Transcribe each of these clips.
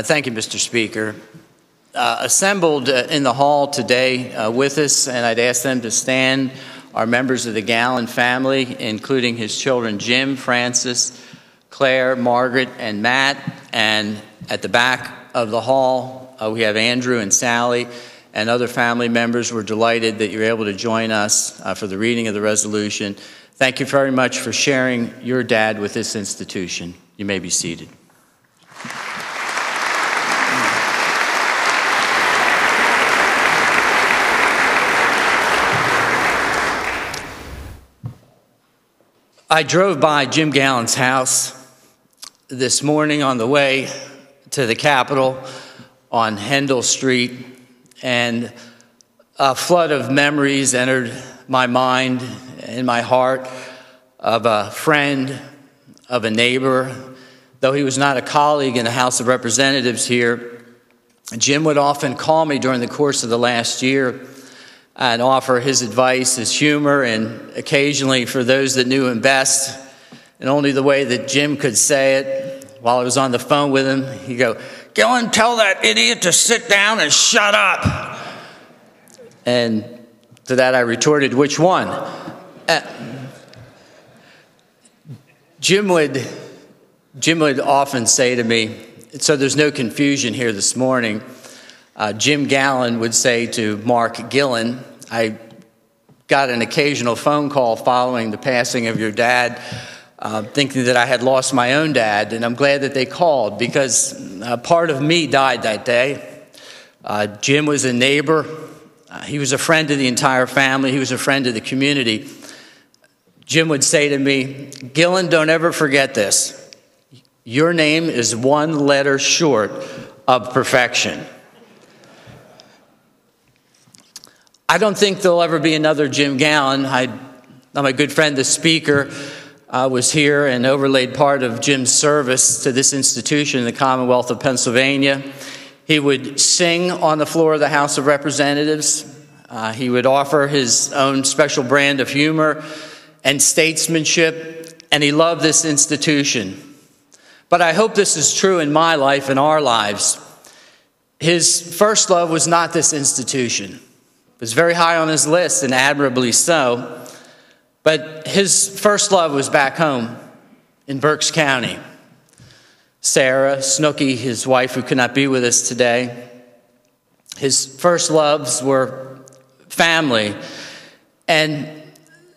Thank you, Mr. Speaker. Assembled in the hall today with us, and I'd ask them to stand, are members of the Gallen family, including his children Jim, Francis, Claire, Margaret, and Matt. And at the back of the hall, we have Andrew and Sally and other family members. We're delighted that you're able to join us for the reading of the resolution. Thank you very much for sharing your dad with this institution. You may be seated. I drove by Jim Gallen's house this morning on the way to the Capitol on Hendel Street, and a flood of memories entered my mind and my heart of a friend, of a neighbor. Though he was not a colleague in the House of Representatives here, Jim would often call me during the course of the last year and offer his advice, his humor, and occasionally, for those that knew him best, and only the way that Jim could say it while I was on the phone with him, he'd go, "Gillen, tell that idiot to sit down and shut up." And to that I retorted, "Which one?" Jim would often say to me, so there's no confusion here this morning, Jim Gallen would say to Mark Gillen, "I got an occasional phone call following the passing of your dad, thinking that I had lost my own dad, and I'm glad that they called because part of me died that day." Jim was a neighbor. He was a friend of the entire family. He was a friend of the community. Jim would say to me, "Gillen, don't ever forget this. Your name is one letter short of perfection." I don't think there'll ever be another Jim Gallen. My good friend, the Speaker, was here and overlaid part of Jim's service to this institution in the Commonwealth of Pennsylvania. He would sing on the floor of the House of Representatives. He would offer his own special brand of humor and statesmanship, and he loved this institution. But I hope this is true in my life and our lives. His first love was not this institution. It was very high on his list, and admirably so. But his first love was back home in Berks County. Sarah, Snooky, his wife who could not be with us today, his first loves were family. And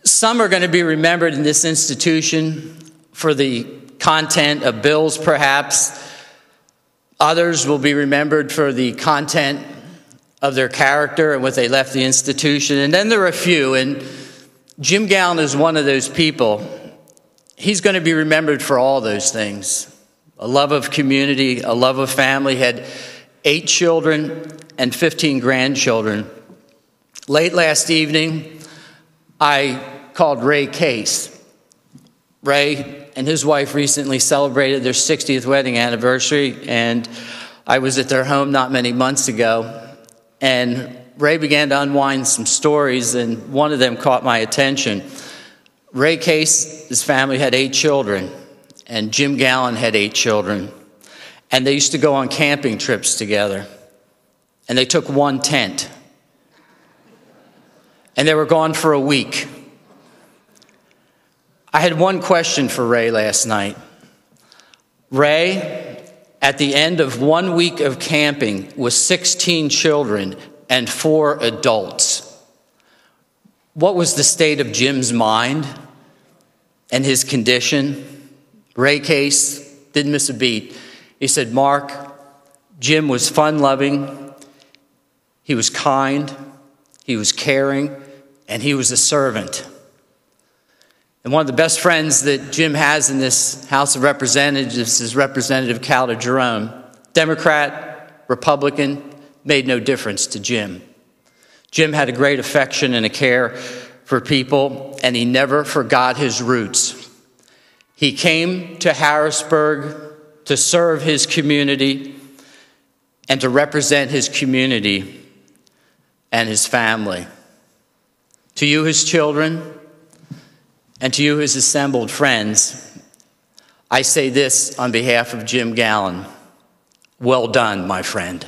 some are going to be remembered in this institution for the content of bills, perhaps. Others will be remembered for the content of their character and what they left the institution. And then there are a few, and Jim Gallen is one of those people. He's going to be remembered for all those things. A love of community, a love of family, had 8 children and 15 grandchildren. Late last evening, I called Ray Case. Ray and his wife recently celebrated their 60th wedding anniversary, and I was at their home not many months ago. And Ray began to unwind some stories, and one of them caught my attention. Ray Case, his family had 8 children, and Jim Gallen had 8 children. And they used to go on camping trips together. And they took one tent. And they were gone for a week. I had one question for Ray last night. Ray, at the end of 1 week of camping with 16 children and 4 adults, what was the state of Jim's mind and his condition? Ray Case didn't miss a beat. He said, "Mark, Jim was fun-loving, he was kind, he was caring, and he was a servant." And one of the best friends that Jim has in this House of Representatives is Representative Calder Jerome. Democrat, Republican, made no difference to Jim. Jim had a great affection and a care for people, and he never forgot his roots. He came to Harrisburg to serve his community and to represent his community and his family. To you, his children, and to you, his assembled friends, I say this on behalf of Jim Gallen: Well done, my friend.